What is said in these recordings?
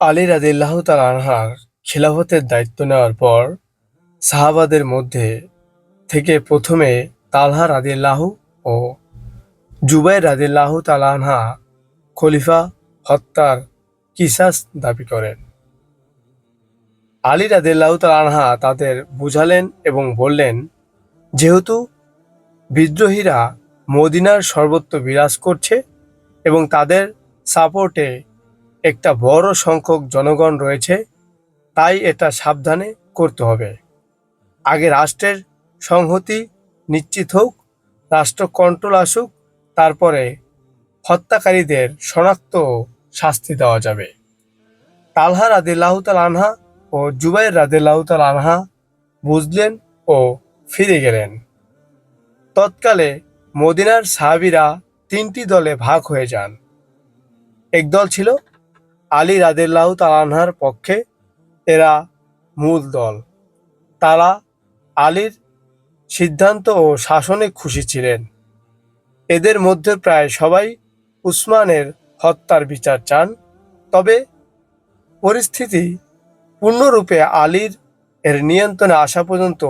আলী রাদিয়াল্লাহু তাআলা আনহার খিলাফতের দায়িত্ব নেওয়ার পর সাহাবাদের মধ্যে থেকে প্রথমে তালহা রাদিয়াল্লাহু ও জুবাইর রাদিয়াল্লাহু তাআলা আনহা খলিফা হত্যার কিসাস দাবি করেন। আলী রাদিয়াল্লাহু তাআলা আনহা তাদের বুঝালেন এবং বললেন, যেহেতু বিদ্রোহীরা মদিনার সর্বত্র বিরাজ করছে এবং তাদের সাপোর্টে একটা বড় সংখ্যক জনগণ রয়েছে, তাই এটা সাবধানে করতে হবে। আগে রাষ্ট্রের সংহতি নিশ্চিত হোক, রাষ্ট্র কন্ট্রোল আসুক, তারপরে হত্যাকারীদের শনাক্ত ও শাস্তি দেওয়া যাবে। তালহা রাদিয়াল্লাহু তাআলা আনহা ও জুবাইর রাদিয়াল্লাহু তাআলা আনহা বুঝলেন ও ফিরে গেলেন। তৎকালে মদিনার সাহাবীরা তিনটি দলে ভাগ হয়ে যান। এক দল ছিল আলী রাদিয়াল্লাহু তাআলা আনহার পক্ষে, এরা মূল দল। তারা আলীর সিদ্ধান্ত ও শাসনে খুশি ছিলেন। এদের মধ্যে প্রায় সবাই উসমানের হত্যার বিচার চান, তবে পরিস্থিতি পূর্ণরূপে আলীর নিয়ন্ত্রণে আসা পর্যন্ত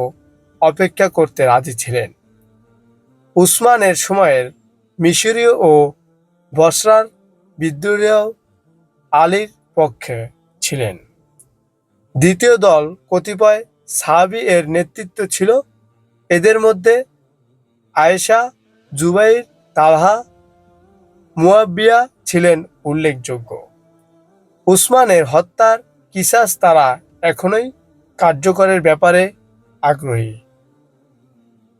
অপেক্ষা করতে রাজি ছিলেন। উসমানের সময়ের মিশরীয় ও বসরার বিদ্রোহীরাও আলীর পক্ষে ছিলেন। দ্বিতীয় দল কতিপয় সাহাবী এর নেতৃত্ব ছিল। এদের মধ্যে আয়েশা, জুবাইর, তালহা, মুয়াবিয়া ছিলেন উল্লেখযোগ্য। উসমানের হত্যার কিসাস তারা এখনোই কার্যকরের ব্যাপারে আগ্রহী।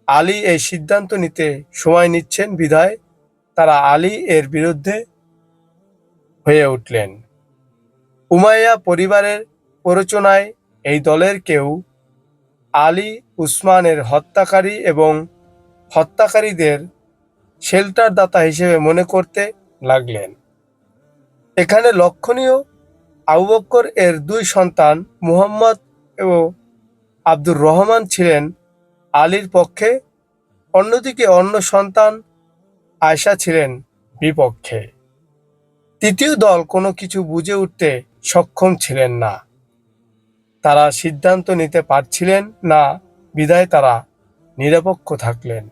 আলী এই সিদ্ধান্ত নিতে সময় নিচ্ছেন বিধায় তারা আলী এর বিরুদ্ধে হয়ে উঠলেন। উমাইয়া পরিবারের প্ররোচনায় এই দলের কেউ আলী উসমানের হত্যাকারী এবং হত্যাকারীদের শেল্টারদাতা হিসেবে মনে করতে লাগলেন। এখানে লক্ষণীয়, আবু বকর এর দুই সন্তান মুহাম্মদ ও আব্দুর রহমান ছিলেন আলীর পক্ষে, অন্যদিকে অন্য সন্তান আয়েশা ছিলেন বিপক্ষে। তৃতীয় দল কোনো কিছু বুঝে উঠতে সক্ষম ছিলেন না। তারা সিদ্ধান্ত নিতে পারছিলেন না বিধায় তারা নিরপেক্ষ থাকলেন।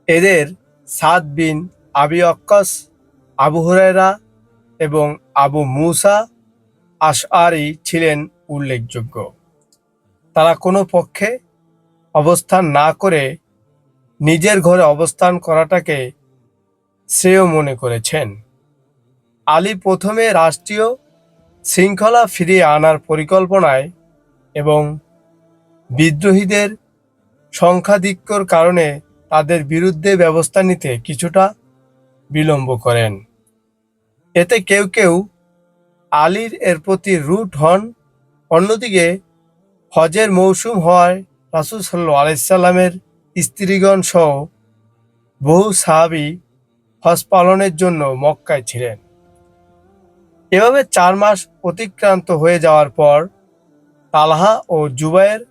এদের সাদ বিন আবি ওয়াক্কাস, আবু হুরায়রা এবং আবু মুসা আশআরী ছিলেন উল্লেখযোগ্য। তারা কোনো পক্ষে অবস্থান না করে নিজের ঘরে অবস্থান করাটাকে শ্রেয় মনে করেছেন। আলী প্রথমে রাষ্ট্রীয় শৃঙ্খলা ফিরিয়ে আনার পরিকল্পনায় এবং বিদ্রোহীদের সংখ্যাধিক্যর কারণে তাদের বিরুদ্ধে ব্যবস্থা নিতে কিছুটা বিলম্ব করেন। এতে কেউ কেউ আলীর এর প্রতি রুট হন। অন্যদিকে হজের মৌসুম হওয়ায় রাসূল সাল্লাল্লাহু আলাইহি সাল্লামের স্ত্রীগণ সহ বহু সাহাবী হজ পালনের জন্য মক্কায় ছিলেন। এভাবে 4 মাস অতিক্রান্ত হয়ে যাওয়ার পর তালহা ও জুবায়ের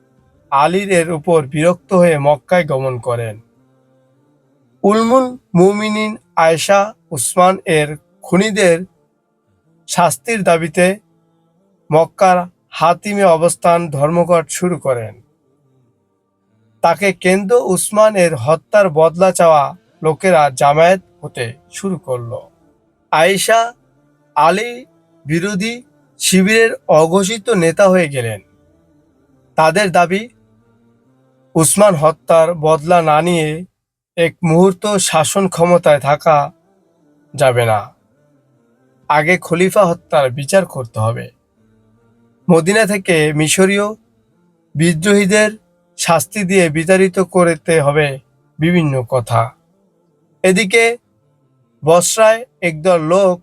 আলীর এর উপর বিরক্ত হয়ে মক্কায় গমন করেন। উম্মুল মুমিনিন আয়েশা উসমান এর খুনীদের শাস্তির দাবিতে মক্কার হাতিমে অবস্থান ধর্মঘট শুরু করেন। তাকে কেন্দ্র উসমান এর হত্যার বদলা চাওয়া লোকেরা জামায়াত হতে শুরু করল। আয়েশা আলী বিরোধী শিবিরের অঘোষিত নেতা হয়ে গেলেন। তাদের দাবি, উসমান হত্যার বদলা না নিয়ে এক মুহূর্ত শাসন ক্ষমতায় থাকা যাবে না। আগে খলিফা হত্যার বিচার করতে হবে। মদিনা থেকে মিশরীয় বিদ্রোহীদের শাস্তি দিয়ে বিতাড়িত করতে হবে বিভিন্ন কথা। এদিকে বসরায় একদল লোক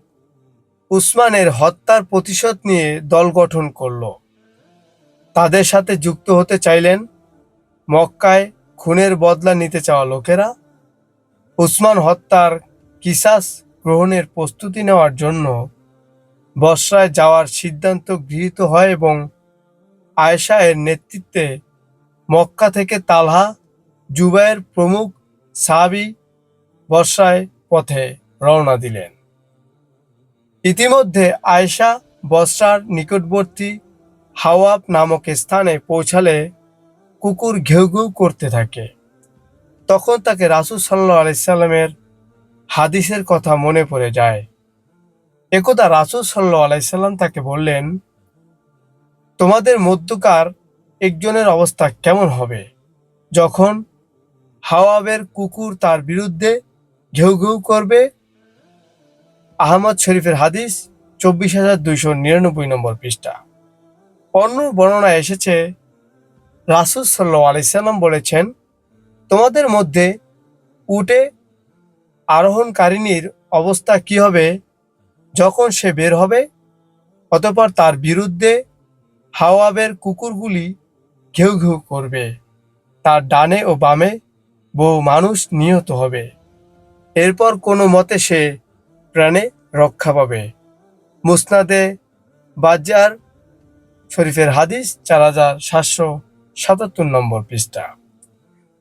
উসমানের হত্যার প্রতিশোধ নিয়ে দল গঠন করল। তাদের সাথে যুক্ত হতে চাইলেন মক্কায় খুনের বদলা নিতে চাওয়া লোকেরা। উসমান হত্যার কিসাস গ্রহণের প্রস্তুতি নেওয়ার জন্য বসরায় যাওয়ার সিদ্ধান্ত গৃহীত হয় এবং আয়েশা এর নেতৃত্বে মক্কা থেকে তালহা, জুবায়ের প্রমুখ সাহাবী বসরায় পথে রওনা দিলেন। ইতিমধ্যে আয়েশা বসরার নিকটবর্তী হাওয়াব নামক স্থানে পৌঁছালে কুকুর ঘেউ ঘেউ করতে থাকে। তখন তাকে রাসূল সাল্লাল্লাহু আলাইহি সাল্লামের হাদিসের কথা মনে পড়ে যায়। একদা রাসূল সাল্লাল্লাহু আলাইহি সাল্লাম তাকে বললেন, তোমাদের মধ্যকার একজনের অবস্থা কেমন হবে যখন হাওয়াবের কুকুর তার বিরুদ্ধে ঘেউ ঘেউ করবে? আহমদ শরীফের হাদিস 24,299 নম্বর পৃষ্ঠা। অন্য বর্ণনায় এসেছে, রাসূল সাল্লাল্লাহু আলাইহি সাল্লাম বলেছেন, তোমাদের মধ্যে উটে আরোহণকারিনীর অবস্থা কি হবে যখন সে বের হবে, অতঃপর তার বিরুদ্ধে হাওয়াবের কুকুরগুলি ঘেউ ঘেউ করবে, তার ডানে ও বামে বহু মানুষ নিহত হবে, এরপর কোনো মতে সে প্রাণে রক্ষা পাবে। মুসনাদে বাজ্জার শরীফের হাদিস 4777 নম্বর পৃষ্ঠা।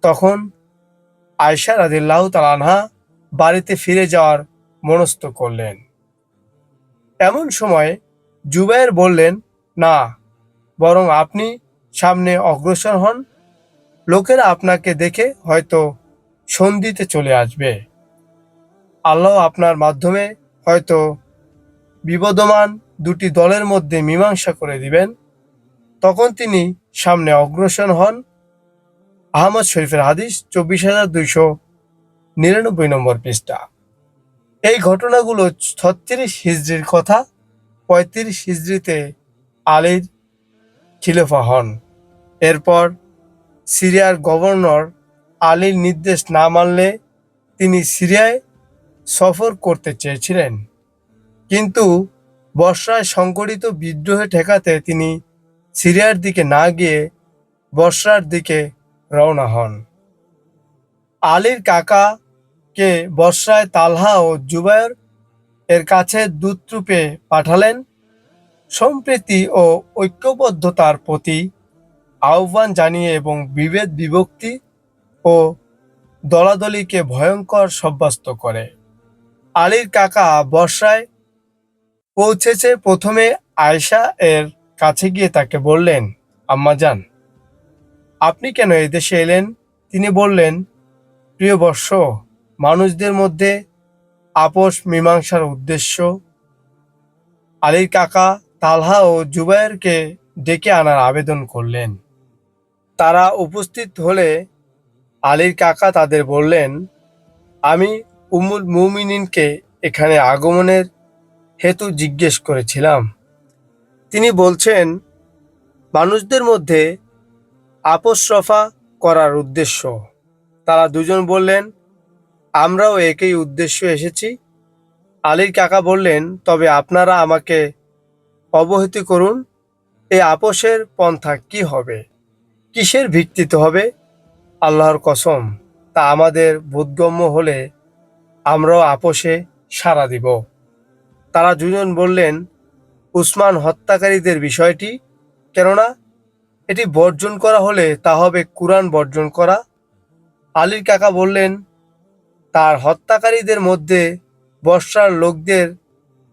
তখন আয়েশা রাদিয়াল্লাহু তাআলা আনহা বাড়িতে ফিরে যাওয়ার মনস্থ করলেন। এমন সময় জুবায়ের বললেন, না, বরং আপনি সামনে অগ্রসর হন, লোকেরা আপনাকে দেখে হয়তো সন্ধিতে চলে আসবে। আল্লাহ আপনার মাধ্যমে হয়তো বিবদমান দুটি দলের মধ্যে মীমাংসা করে দিবেন। তখন তিনি সামনে অগ্রসর হন। আহমদ শরীফের হাদিস 24,299 নম্বর পৃষ্ঠা। এই ঘটনাগুলো 36 হিজরির কথা। 35 হিজরিতে আলীর খিলাফা হন। এরপর সিরিয়ার গভর্নর আলীর নির্দেশ না মানলে তিনি সিরিয়ায় সফর করতে চেয়েছিলেন, কিন্তু বসরায় সংগঠিত বিদ্রোহ ঠেকাতে তিনি সিরিয়ার দিকে না গিয়ে বসরার দিকে রওনা হন। আলীর কাকাকে বসরায় তালহা ও জুবায়ের এর কাছে দূতরূপে পাঠালেন। সম্প্রীতি ও ঐক্যবদ্ধতার প্রতি আহ্বান জানিয়ে এবং বিভেদ বিভক্তি ও দলাদলিকে ভয়ঙ্কর সাব্যস্ত করে। আলীর কাকা বসরায় পৌঁছেছে। প্রথমে আয়েশা এর কাছে গিয়ে তাকে বললেন, আম্মাজান, আপনি কেন এদেশে এলেন? তিনি বললেন, প্রিয় বৎস, মানুষদের মধ্যে আপোষ মীমাংসার উদ্দেশ্য। আলীর কাকা তালহা ও জুবায়েরকে ডেকে আনার আবেদন করলেন। তারা উপস্থিত হলে আলীর কাকা তাদের বললেন, আমি উম্মুল মুমিনিনকে এখানে আগমনের হেতু জিজ্ঞেস করেছিলাম। তিনি বলছেন, মানুষদের মধ্যে আপোষ রফা করার উদ্দেশ্য। তারা দুজন বললেন, আমরাও একই উদ্দেশ্য এসেছি। আলীর কাকা বললেন, তবে আপনারা আমাকে অবহিত করুন, এই আপোষের পন্থা কি হবে, কিসের ভিত্তিতে হবে? আল্লাহর কসম, তা আমাদের বোধগম্য হলে আমরাও আপোষে সাড়া দিব। তারা দুজন বললেন, উসমান হত্যাকারীদের বিষয়টি, কেননা এটি বর্জন করা হলে তা হবে কুরআন বর্জন করা। আলীর কাকা বললেন, তার হত্যাকারীদের মধ্যে বসরার লোকদের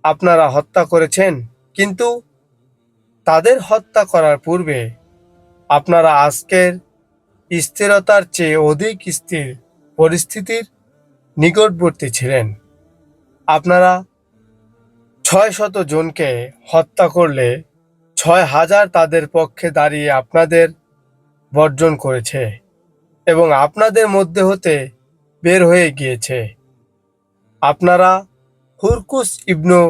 আপনারা হত্যা করেছেন, কিন্তু তাদের হত্যা করার পূর্বে আপনারা আজকের স্থিরতার চেয়ে অধিক স্থির পরিস্থিতির নিকটবর্তী ছিলেন। আপনারা 600 জনকে হত্যা করলে 6,000 তাদের পক্ষে দাঁড়িয়ে আপনাদের বর্জন করেছে এবং আপনাদের মধ্যে হতে বের হয়ে গিয়েছে। আপনারা হুরকুস ইবনু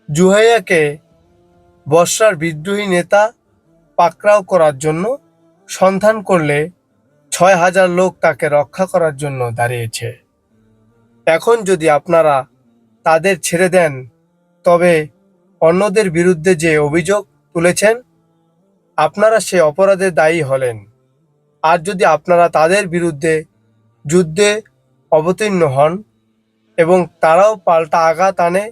জুহাইয়াকে বসরার বিদ্রোহী নেতা পাকড়াও করার জন্য সন্ধান করলে 6,000 লোক তাকে রক্ষা করার জন্য দাঁড়িয়েছে। এখন যদি আপনারা তাদের ছেড়ে দেন, তবে অন্যদের বিরুদ্ধে যে অভিযোগ তুলেছেন আপনারা সে অপরাধে দায়ী হলেন। আর যদি আপনারা তাদের বিরুদ্ধে যুদ্ধে অবতীর্ণ হন এবং তারাও পাল্টা আঘাত আনে,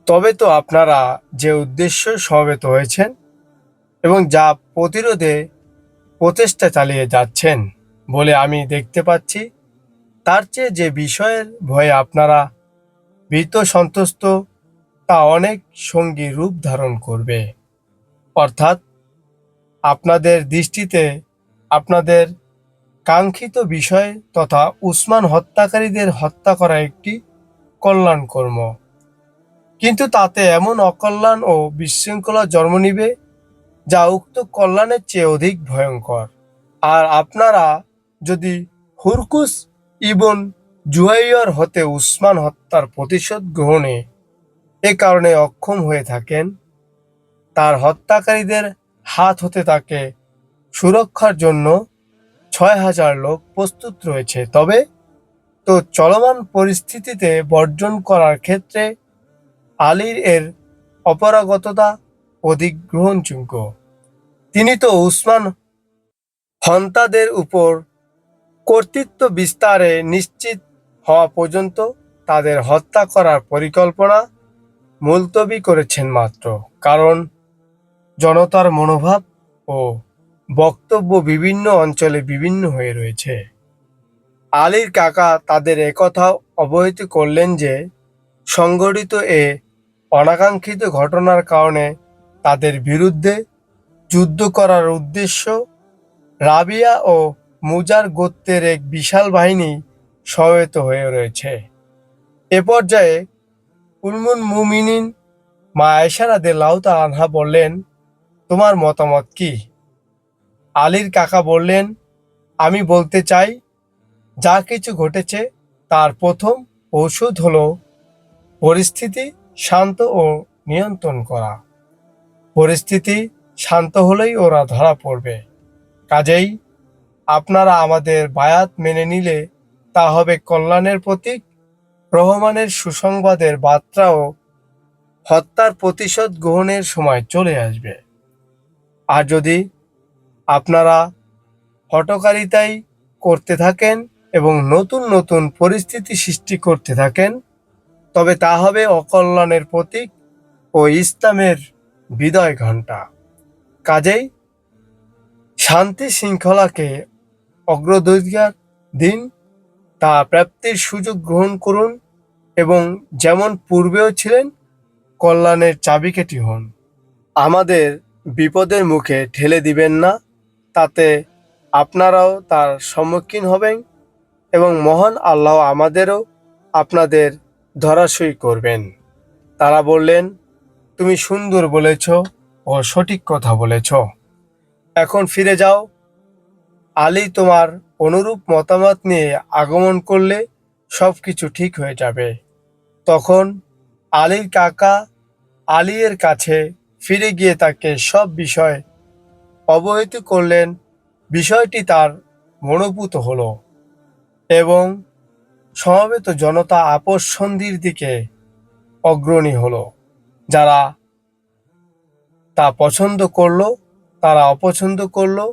তবে তো আপনারা যে উদ্দেশ্য সমবেত হয়েছেন এবং যা প্রতিরোধে প্রচেষ্টা চালিয়ে যাচ্ছেন বলে আমি দেখতে পাচ্ছি, তার চেয়ে যে বিষয়ের ভয়ে আপনারা ভীত সন্ত্রস্ত তা অনেক সঙ্গী রূপ ধারণ করবে। অর্থাৎ আপনাদের দৃষ্টিতে আপনাদের কাঙ্ক্ষিত বিষয় তথা উসমান হত্যাকারীদের হত্যা করা একটি কল্যাণ কর্ম, কিন্তু তাতে এমন অকল্যাণ ও বিশৃঙ্খলা জন্ম নিবে যা উক্ত কল্যাণের চেয়ে অধিক ভয়ঙ্কর। আর আপনারা যদি হুরকুস ইবন জুহাইর হতে উসমান হত্যার প্রতিশোধ গ্রহণে এ কারণে অক্ষম হয়ে থাকেন, তার হত্যাকারীদের হাত হতে তাকে সুরক্ষার জন্য ৬,০০০ লোক প্রস্তুত রয়েছে, তবে তো চলমান পরিস্থিতিতে বর্জন করার ক্ষেত্রে আলীর এর অপারগতা অধিক গ্রহণযোগ্য। তিনি তো উসমান হন্তাদের উপর কর্তৃত্ব বিস্তারে নিশ্চিত হওয়া পর্যন্ত তাদের হত্যা করার পরিকল্পনা মুলতবি করেছেন মাত্র, কারণ জনতার মনোভাব ও বক্তব্য বিভিন্ন অঞ্চলে বিভিন্ন হয়ে রয়েছে। আলীর কাকা তাদের একথাও অবহিত করলেন যে সংঘটিত এ অনাকাঙ্ক্ষিত ঘটনার কারণে তাদের বিরুদ্ধে যুদ্ধ করার উদ্দেশ্য রাবিয়া ও মুজার গোত্রের এক বিশাল বাহিনী সমবেত হয়ে রয়েছে। এ পর্যায়ে উম্মুল মুমিনিন মা আয়েশা রাদিয়াল্লাহু তাআলা আনহা বললেন, তোমার মতামত কি? আলীর কাকা বললেন, আমি বলতে চাই, যা কিছু ঘটেছে তার প্রথম ঔষধ হলো পরিস্থিতি শান্ত ও নিয়ন্ত্রণ করা। পরিস্থিতি শান্ত হলেই ওরা ধরা পড়বে। কাজেই আপনারা আমাদের বায়াত মেনে নিলে তা হবে কল্যাণের প্রতীক, রহমানের সুসংবাদের বার্তা ও হত্যার প্রতিশোধ গ্রহণের সময় চলে আসবে। আর যদি আপনারা হঠকারিতাই করতে থাকেন এবং নতুন নতুন পরিস্থিতি সৃষ্টি করতে থাকেন, তবে তা হবে অকল্যাণের প্রতীক ও ইসলামের বিদায় ঘণ্টা। কাজেই শান্তি শৃঙ্খলাকে অগ্রাধিকার দিন, তা প্রাপ্তির সুযোগ গ্রহণ করুন এবং যেমন পূর্বেও ছিলেন কল্যাণের চাবিকাঠি হন। আমাদের বিপদের মুখে ঠেলে দিবেন না, তাতে আপনারাও তার সম্মুখীন হবেন এবং মহান আল্লাহ আমাদেরও আপনাদের ধরাশয়ী করবেন। তারা বললেন, তুমি সুন্দর বলেছ ও সঠিক কথা বলেছ। এখন ফিরে যাও। আলী তোমার অনুরূপ মতামত নিয়ে আগমন করলে সবকিছু ঠিক হয়ে যাবে। তখন আলীর কাকা আলীর কাছে ফিরে গিয়ে তাকে সব বিষয় অবহিত করলেন। বিষয়টি তার মনোভূত হলো এবং সমবেত জনতা আপোষ সন্ধির দিকে অগ্রণী হলো। যারা তা পছন্দ করলো তারা অপছন্দ করলো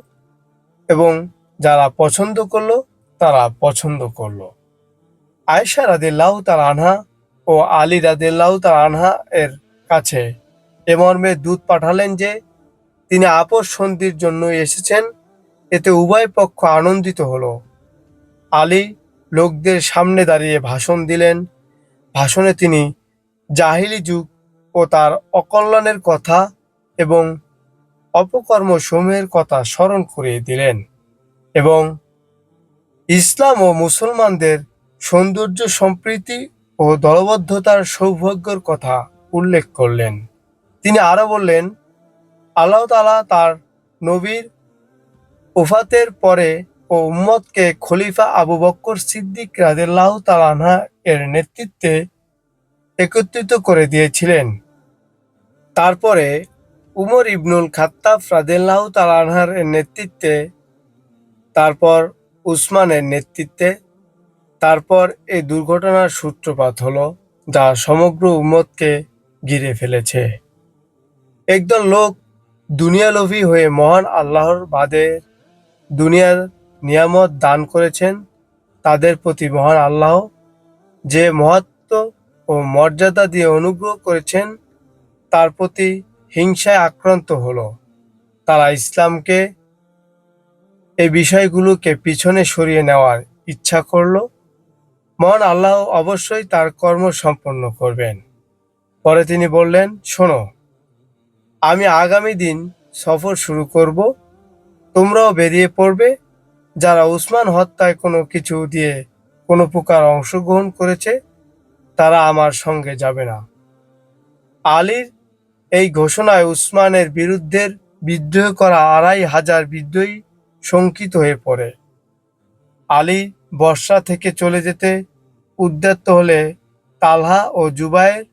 এবং যারা পছন্দ করলো তারা পছন্দ করলো। আয়েশা রাদিয়াল্লাহু তাআলা আনহা ও আলী রাদিয়াল্লাহু তাআলা আনহা এর কাছে এ মর্মে দূত পাঠালেন যে তিনি আপোষ সন্ধির জন্য এসেছেন। এতে উভয় পক্ষ আনন্দিত হলো। আলী লোকদের সামনে দাঁড়িয়ে ভাষণ দিলেন। ভাষণে তিনি জাহিলি যুগ ও তার অকল্যাণের কথা এবং অপকর্ম সমূহের কথা স্মরণ করিয়ে দিলেন এবং ইসলাম ও মুসলমানদের সৌন্দর্য, সম্প্রীতি ও দলবদ্ধতার সৌভাগ্যের কথা উল্লেখ করলেন। তিনি আরো বললেন, আল্লাহ তাআলা তার নবীর ওফাতের পরে ও উম্মতকে খলিফা আবু বকর সিদ্দিক রাদিয়াল্লাহু তাআলা আনহু এর নেতৃত্বে একত্রিত করে দিয়েছিলেন। তারপরে উমর ইবনুল খাত্তাব রাদিয়াল্লাহু তাআলা আনহু এর নেতৃত্বে, তারপর উসমানের নেতৃত্বে, তারপর এই দুর্ঘটনার সূত্রপাত হলো যা সমগ্র উম্মতকে ঘিরে ফেলেছে। একদল লোক দুনিয়ালোভী হয়ে মহান আল্লাহর বাদে দুনিয়ার নিয়ামত দান করেছেন। তাদের প্রতি মহান আল্লাহ যে মহত্ব ও মর্যাদা দিয়ে অনুগ্রহ করেছেন তার প্রতি হিংসায় আক্রান্ত হলো। তারা ইসলামকে এই বিষয়গুলোকে পিছনে সরিয়ে নেওয়ার ইচ্ছা করলো। মহান আল্লাহ অবশ্যই তার কর্ম সম্পন্ন করবেন। পরে তিনি বললেন, শোনো, আমি আগামী দিন সফর শুরু করব, তোমরাও বেরিয়ে পড়বে। যারা উসমান হত্যায় কোনো কিছু দিয়ে কোনো প্রকার অংশগ্রহণ করেছে তারা আমার সঙ্গে যাবে না। আলীর এই ঘোষণায় উসমানের বিরুদ্ধে বিদ্রোহ করা ২৫০০ বিদ্রোহী শঙ্কিত হয়ে পড়ে। আলী বসরা থেকে চলে যেতে উদ্যত হলে তালহা ও জুবায়ের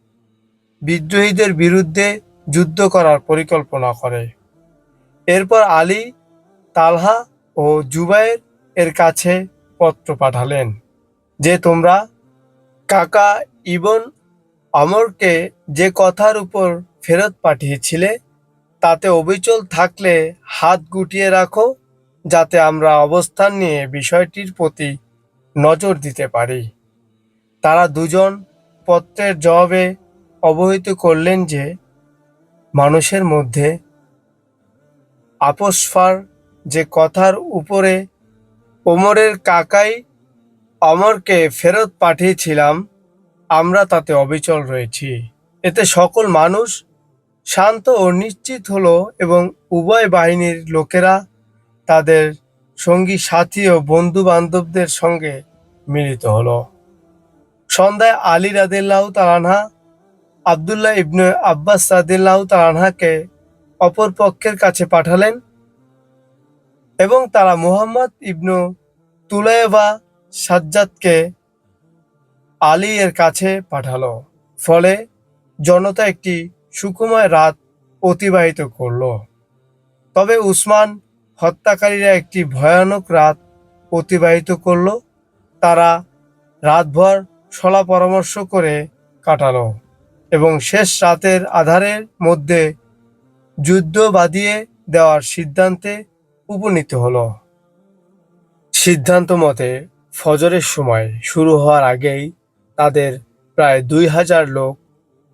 বিদ্রোহীদের বিরুদ্ধে যুদ্ধ করার পরিকল্পনা করে। এরপর আলী তালহা ও জুবায়ের এর কাছে পত্র পাঠালেন যে, তোমরা কাকা ইবন আমরকে যে কথার উপর ফেরত পাঠিয়েছিলে তাতে অবিচল থাকলে হাত গুটিয়ে রাখো, যাতে আমরা অবস্থান নিয়ে বিষয়টির প্রতি নজর দিতে পারি। তারা দুজন পত্রের জবাবে অবহিত করলেন যে, মানুষের মধ্যে আপোসফার যে কথার উপরে ওমরের কাকাই অমরকে ফেরত পাঠিয়েছিলাম, আমরা তাতে অবিচল রয়েছি। এতে সকল মানুষ শান্ত ও নিশ্চিত হলো এবং উভয় বাহিনীর লোকেরা তাদের সঙ্গী সাথী ও বন্ধু বান্ধবদের সঙ্গে মিলিত হলো। সন্ধ্যায় আলী রাদিয়াল্লাহু তাআলা আনহা আব্দুল্লাহ ইবনে আব্বাস রাদিয়াল্লাহু তাআলা আনহাকে অপর পক্ষের কাছে পাঠালেন এবং তারা মুহাম্মদ ইবনু তুলাইবা সাজ্জাদকে আলী এর কাছে পাঠালো। ফলে জনতা একটি সুখময় রাত অতিবাহিত করল। তবে উসমান হত্যাকারীরা একটি ভয়ানক রাত অতিবাহিত করল। তারা রাতভর সলা পরামর্শ করে কাটালো এবং শেষ রাতের আঁধারের মধ্যে যুদ্ধ বাঁধিয়ে দেওয়ার সিদ্ধান্তে উপনীত হলো। সিদ্ধান্ত মতে ফজরের সময় শুরু হওয়ার আগেই তাদের প্রায় ২০০০ লোক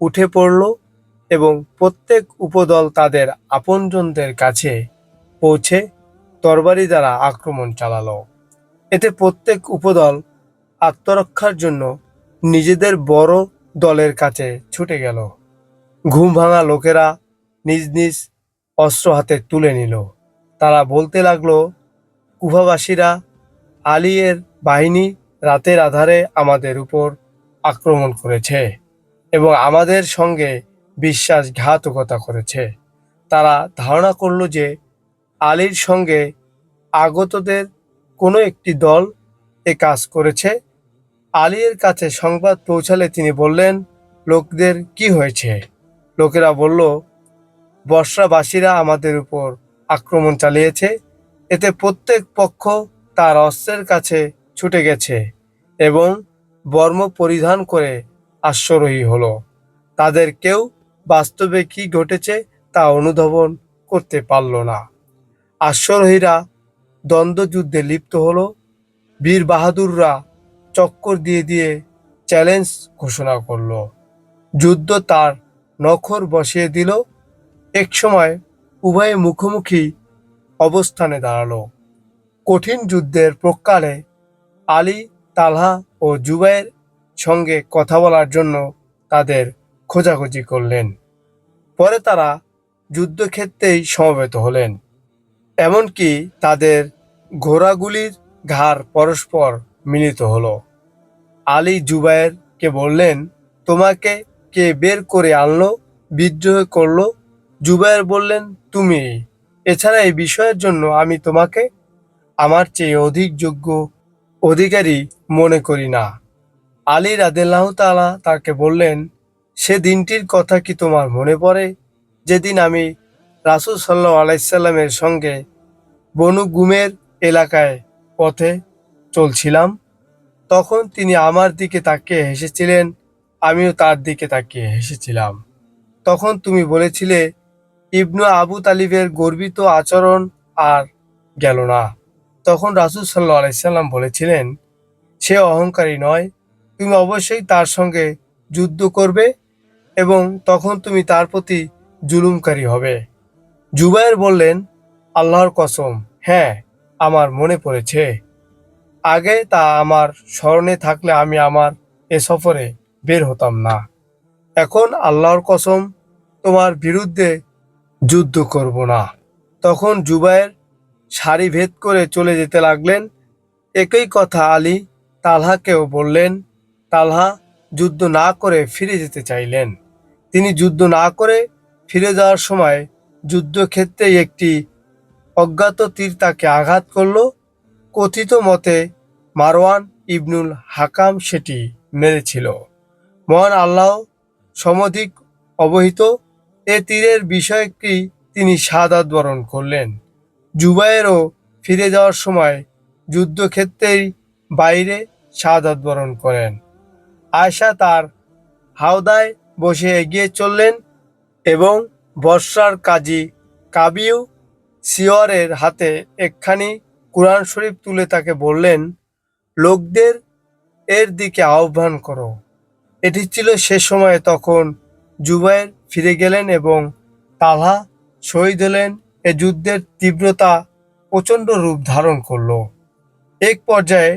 উঠে পড়ল এবং প্রত্যেক উপদল তাদের আপনজনদের কাছে পৌঁছে তরবারি দ্বারা আক্রমণ চালালো। এতে প্রত্যেক উপদল আত্মরক্ষার জন্য নিজেদের বড় দলের কাছে ছুটে গেল। ঘুম ভাঙা লোকেরা নিজ নিজ অস্ত্র হাতে তুলে নিল। তারা বলতে লাগলো, কুফাবাসীরা আলী এর বাহিনী রাতের আধারে আমাদের উপর আক্রমণ করেছে এবং আমাদের সঙ্গে বিশ্বাসঘাতকতা করেছে। তারা ধারণা করল যে আলীর সঙ্গে আগতদের কোনো একটি দল এ কাজ করেছে। আলী এর কাছে সংবাদ পৌঁছালে তিনি বললেন, লোকদের কি হয়েছে? লোকেরা বলল, বসরাবাসীরা আমাদের উপর আক্রমণ চালিয়েছে। এতে প্রত্যেক পক্ষ তার অস্ত্রের কাছে ছুটে গেছে এবং বর্ম পরিধান করে অশ্বারোহী হলো। তাদের কেউ বাস্তবে কি ঘটেছে তা অনুধাবন করতে পারল না। অশ্বারোহীরা দ্বন্দ্বযুদ্ধে লিপ্ত হলো। বীর বাহাদুররা চক্কর দিয়ে দিয়ে চ্যালেঞ্জ ঘোষণা করল। যুদ্ধ তার নখর বসিয়ে দিল। একসময় উভয়ে মুখোমুখি অবস্থানে দাঁড়ালো। কঠিন যুদ্ধের প্রাক্কালে আলী তালহা ও জুবায়ের সঙ্গে কথা বলার জন্য তাদের খোঁজাখুঁজি করলেন। পরে তারা যুদ্ধক্ষেত্রেই সমবেত হলেন। এমনকি তাদের ঘোড়াগুলির ঘাড় পরস্পর মিলিত হলো। আলী জুবায়েরকে বললেন, তোমাকে কে বের করে আনলো, বিদ্রোহ করলো? জুবায়ের বললেন, তুমি। এছাড়া এই বিষয়ের জন্য আমি তোমাকে আমার চেয়ে অধিক যোগ্য অধিকারী মনে করি না। আলী রাদিয়াল্লাহু তাআলা তাকে বললেন, সে দিনটির কথা কি তোমার মনে পড়ে, যেদিন আমি রাসূল সাল্লাল্লাহু আলাইহি সাল্লামের সঙ্গে বনু গুমের এলাকায় পথে চলছিলাম? তখন তিনি আমার দিকে তাকিয়ে হেসেছিলেন, আমিও তার দিকে তাকিয়ে হেসেছিলাম। তখন তুমি বলেছিলে, ইবনু আবু তালিবের গর্বিত আচরণ আর গেল না। তখন রাসূল সাল্লাল্লাহু আলাইহি সাল্লাম বলেছিলেন, সে অহংকারী নয়, তুমি অবশ্যই তার সঙ্গে যুদ্ধ করবে এবং তখন তুমি তার প্রতি জুলুমকারী হবে। জুবায়ের বললেন, আল্লাহর কসম, হ্যাঁ, আমার মনে পড়েছে। আগে তা আমার স্মরণে থাকলে আমি আমার এ সফরে বের হতাম না। এখন আল্লাহর কসম, তোমার বিরুদ্ধে যুদ্ধ করব না। তখন জুবায়ের সারি ভেদ করে চলে যেতে লাগলেন। একই কথা আলী তালহাকেও বললেন। তালহা যুদ্ধ না করে ফিরে যেতে চাইলেন। তিনি যুদ্ধ না করে ফিরে যাওয়ার সময় যুদ্ধক্ষেত্রেই একটি অজ্ঞাত তীর তাকে আঘাত করল। কথিত মতে মারওয়ান ইবনুল হাকাম সেটি মেরেছিল। মহান আল্লাহ সমধিক অবহিত। এ তীরের বিষয়টি তিনি শাহাদাত বরণ করলেন। জুবায়েরও ফিরে যাওয়ার সময় যুদ্ধক্ষেত্রেই বাইরে শাহাদাত বরণ করেন। আয়েশা তার হাওদায় বসে এগিয়ে চললেন এবং বর্ষার কাজী কাবিউ সিওয়ারের হাতে একখানি কুরআন শরীফ তুলে তাকে বললেন, লোকদের এর দিকে আহ্বান করো। এটি ছিল সে সময়ে। তখন জুবায়ের ফিরে গেলেন এবং তালহা শহীদ হলেন। এ যুদ্ধের তীব্রতা প্রচণ্ড রূপ ধারণ করল। এক পর্যায়ে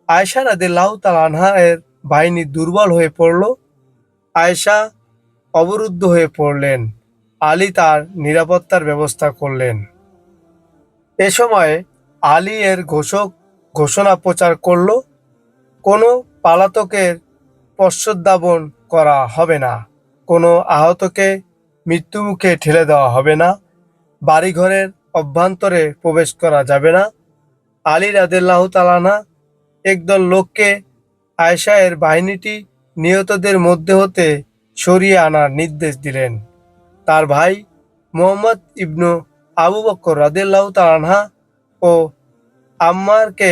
আয়েশা রাদিয়াল্লাহু তাআলা আনহা এর বাহিনী দুর্বল হয়ে পড়ল। আয়েশা অবরুদ্ধ হয়ে পড়লেন। আলী তার নিরাপত্তার ব্যবস্থা করলেন। এ সময় আলী এর ঘোষণা প্রচার করল, কোনো পালাতকের পশ্চাদ্ধাবন করা হবে না, কোনো আহতকে মৃত্যুমুখে ঠেলে দেওয়া হবে না, বাড়িঘরের অভ্যন্তরে প্রবেশ করা যাবে না। আলী রাদিয়াল্লাহু তাআলা আনহু একদল লোককে আয়েশা এর বাহিনীটি নিহতদের মধ্যে হতে সরিয়ে আনার নির্দেশ দিলেন। তার ভাই মুহাম্মদ ইবনু আবু বকর রাদিয়াল্লাহু তাআলা আনহু ও আম্মারকে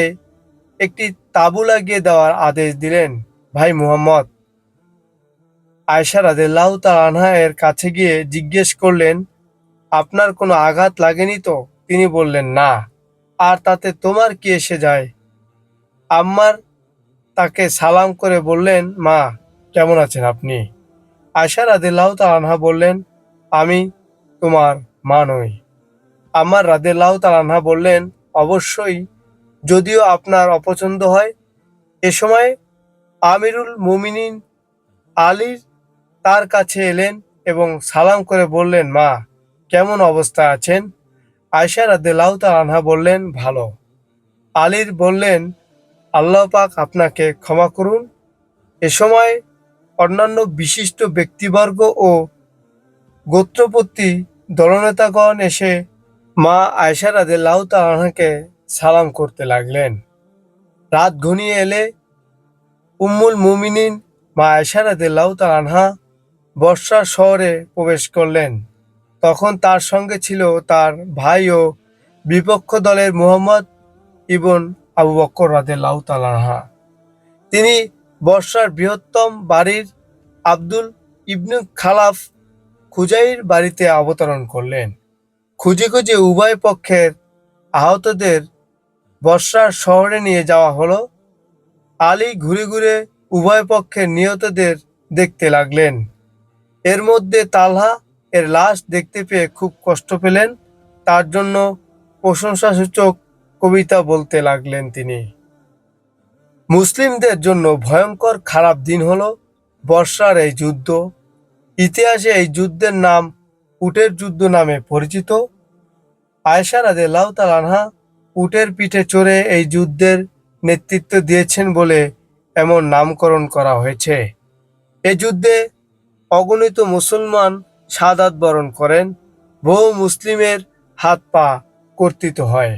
একটি তাঁবু লাগিয়ে দেওয়ার আদেশ দিলেন। ভাই মুহাম্মদ আয়েশা রাদিয়াল্লাহু তাআলা আনহা এর কাছে গিয়ে জিজ্ঞেস করলেন, আপনার কোনো আঘাত লাগেনি তো? তিনি বললেন, না। আর তাতে তোমার কি এসে যায়? আম্মার তাকে সালাম করে বললেন, মা, কেমন আছেন আপনি? আয়েশা রাদিয়াল্লাহু তাআলা আনহা বললেন, আমি তোমার মা নই। আম্মার রাদিয়াল্লাহু তাআলা আনহা বললেন, অবশ্যই, যদিও আপনার অপছন্দ হয়। এ সময় আমিরুল মুমিনিন আলী তার কাছে এলেন এবং সালাম করে বললেন, মা, কেমন অবস্থায় আছেন? আয়েশা রাদিয়াল্লাহু তাআলা আনহা বললেন, ভালো। আলীর বললেন, আল্লাহ পাক আপনাকে ক্ষমা করুন। এ সময় অন্যান্য বিশিষ্ট ব্যক্তিবর্গ ও গোত্রপতি দলনেতাগণ এসে মা আয়েশা রাদিয়াল্লাহু তাআলা আনহাকে সালাম করতে লাগলেন। রাত ঘনিয়ে এলে উম্মুল মুমিনিন মা আয়েশা রাদিয়াল্লাহু তাআলা আনহা বসরা শহরে প্রবেশ করলেন। তখন তার সঙ্গে ছিল তার ভাই ও বিপক্ষ দলের মুহাম্মদ ইবন আবু বকর রাদিয়াল্লাহু তাআলা আনহু। তিনি বসরার বৃহত্তম বাড়ির আব্দুল ইবনে খালাফ খুজাইর বাড়িতে অবতরণ করলেন। খুঁজে খুঁজে উভয় পক্ষের আহতদের বসরার শহরে নিয়ে যাওয়া হলো। আলী ঘুরে ঘুরে উভয় পক্ষের নিহতদের দেখতে লাগলেন। এর মধ্যে তালহা এর লাশ দেখতে পেয়ে খুব কষ্ট পেলেন। তার জন্য প্রশংসাসূচক কবিতা বলতে লাগলেন তিনি। মুসলিমদের জন্য ভয়ঙ্কর খারাপ দিন হলো বসরার এই যুদ্ধ। ইতিহাসে এই যুদ্ধের নাম উটের যুদ্ধ নামে পরিচিত। আয়েশা রাদিয়াল্লাহু তাআলা আনহা উটের পিঠে চড়ে এই যুদ্ধের নেতৃত্ব দিয়েছেন বলে এমন নামকরণ করা হয়েছে। এ যুদ্ধে অগণিত মুসলমান শাহাদাত বরণ করেন। বহু মুসলিমের হাত পা কর্তিত হয়।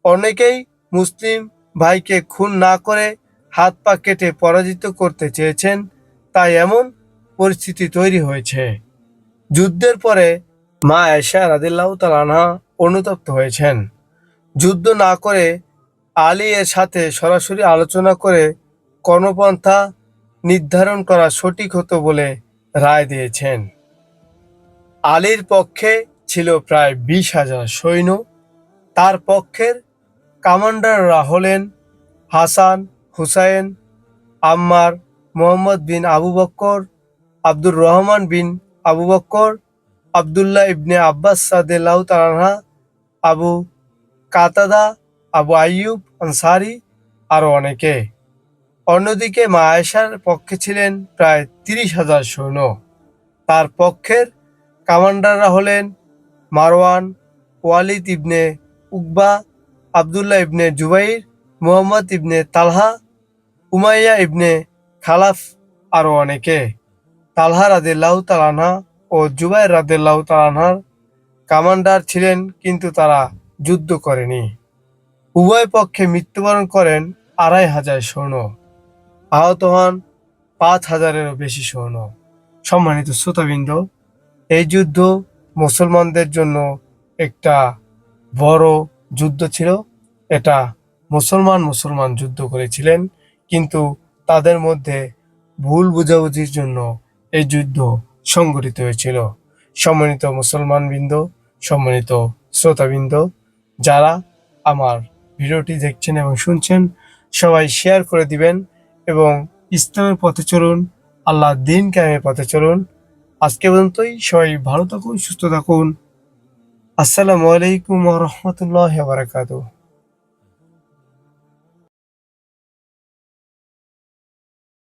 অনেকেই মুসলিম ভাইকে খুন না করে হাত পা কেটে পরাজিত করতে চেয়েছেন, তাই এমন পরিস্থিতি তৈরি হয়েছে। যুদ্ধের পরে মা আয়েশা রাদিয়াল্লাহু তাআলা আনহা অনুতপ্ত হয়েছেন। যুদ্ধ না করে আলী এর সাথে সরাসরি আলোচনা করে কর্মপন্থা নির্ধারণ করা সঠিক হতো বলে রায় দিয়েছেন। আলীর পক্ষে ছিল প্রায় 20,000 সৈন্য। তার পক্ষের কমান্ডাররা হলেন হাসান, হুসাইন, আম্মার, মুহাম্মদ বিন আবু বকর, আব্দুর রহমান বিন আবু বকর, আব্দুল্লাহ ইবনে আব্বাস রাদিয়াল্লাহু তাআলা আনহু, আবু কাতাদা, আবু আইয়ুব আনসারী, আরও অনেকে। অন্যদিকে মা আয়েশার পক্ষে ছিলেন প্রায় 30,000 সৈন্য। তার পক্ষের কমান্ডাররা হলেন মারওয়ান, ওয়ালিদ ইবনে উকবা, আবদুল্লাহ ইবনে জুবাইর, মুহাম্মদ ইবনে তালহা, উমাইয়া ইবনে খালাফ আরও অনেকে। তালহা রাদিয়াল্লাহু তাআলা আনহা ও জুবাইর রাদিয়াল্লাহু তাআলা আনহার কমান্ডার ছিলেন, কিন্তু তারা যুদ্ধ করেনি। উভয় পক্ষে মৃত্যুবরণ করেন 2,500 সৈন্য, আহত হন 5,000-এরও বেশি সৈন্য। সম্মানিত শ্রোতাবৃন্দ, এই যুদ্ধ মুসলমানদের জন্য একটা বড় যুদ্ধ ছিল। এটা মুসলমান যুদ্ধ করেছিলেন, কিন্তু তাদের মধ্যে ভুল বোঝাবুঝির জন্য এই যুদ্ধ সংঘটিত হয়েছিল। সম্মানিত মুসলমানবৃন্দ, সম্মানিত শ্রোতাবৃন্দ, যারা আমার ভিডিওটি দেখছেন এবং শুনছেন, সবাই শেয়ার করে দিবেন এবং ইসলামের পথে চলুন, আল্লাহর দ্বীন কায়েমের পথে চলুন। আজকে পর্যন্তই। সবাই ভালো থাকুন, সুস্থ থাকুন। আসসালামু আলাইকুম ওয়া রাহমাতুল্লাহি ওয়া বারাকাতুহু।